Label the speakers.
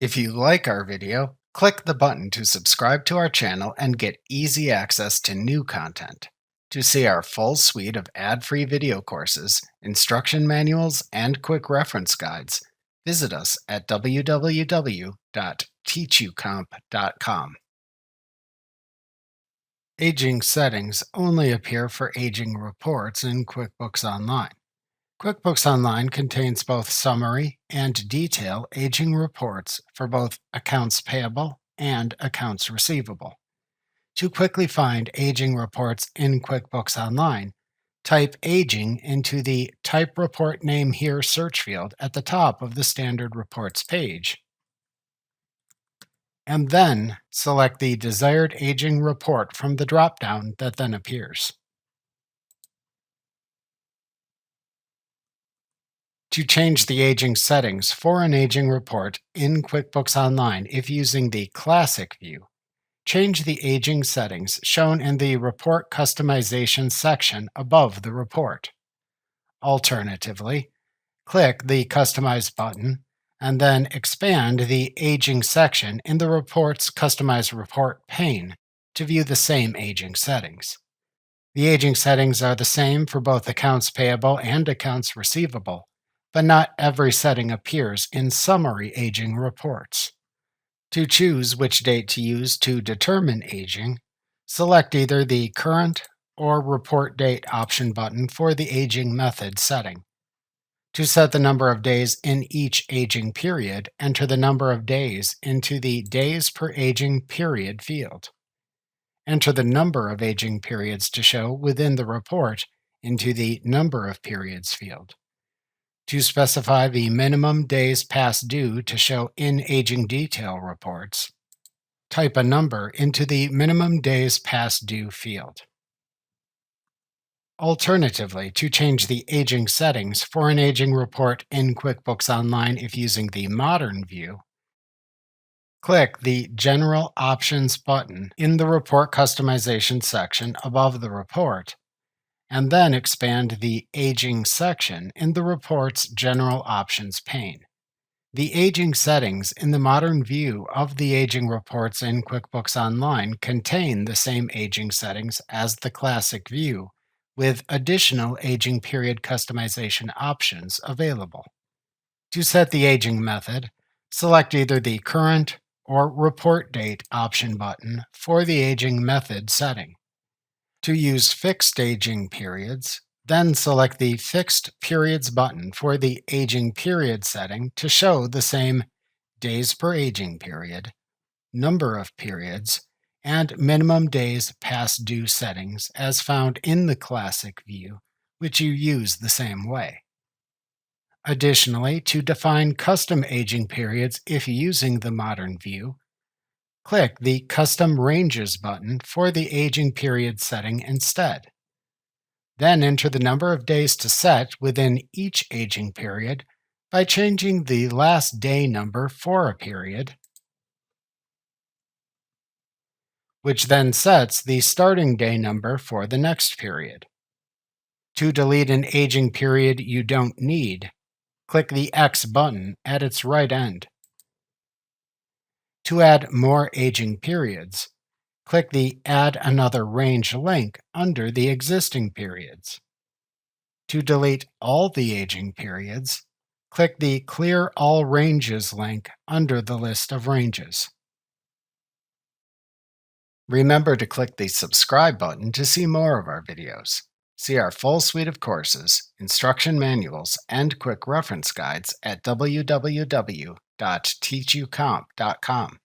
Speaker 1: If you like our video, click the button to subscribe to our channel and get easy access to new content. To see our full suite of ad-free video courses, instruction manuals, and quick reference guides, visit us at www.teachucomp.com. Aging settings only appear for aging reports in QuickBooks Online. QuickBooks Online contains both summary and detail aging reports for both accounts payable and accounts receivable. To quickly find aging reports in QuickBooks Online, type Aging into the Type Report Name Here search field at the top of the Standard Reports page, and then select the desired aging report from the drop-down that then appears. To change the aging settings for an aging report in QuickBooks Online if using the Classic view, change the aging settings shown in the Report Customization section above the report. Alternatively, click the Customize button and then expand the Aging section in the Report's Customize Report pane to view the same aging settings. The aging settings are the same for both accounts payable and accounts receivable, but not every setting appears in summary aging reports. To choose which date to use to determine aging, select either the Current or Report Date option button for the aging method setting. To set the number of days in each aging period, enter the number of days into the Days per Aging Period field. Enter the number of aging periods to show within the report into the Number of Periods field. To specify the minimum days past due to show in aging detail reports, type a number into the Minimum Days Past Due field. Alternatively, to change the aging settings for an aging report in QuickBooks Online if using the Modern view, click the General Options button in the Report Customization section above the report, and then expand the Aging section in the report's General Options pane. The aging settings in the modern view of the aging reports in QuickBooks Online contain the same aging settings as the Classic view, with additional aging period customization options available. To set the aging method, select either the Current or Report Date option button for the aging method setting. To use fixed aging periods, then select the Fixed Periods button for the Aging Period setting to show the same Days per Aging Period, Number of Periods, and Minimum Days Past Due settings as found in the Classic view, which you use the same way. Additionally, to define custom aging periods if using the Modern view, click the Custom Ranges button for the aging period setting instead. Then enter the number of days to set within each aging period by changing the last day number for a period, which then sets the starting day number for the next period. To delete an aging period you don't need, click the X button at its right end. To add more aging periods, click the Add Another Range link under the existing periods. To delete all the aging periods, click the Clear All Ranges link under the list of ranges. Remember to click the subscribe button to see more of our videos. See our full suite of courses, instruction manuals, and quick reference guides at www.teachucomp.com.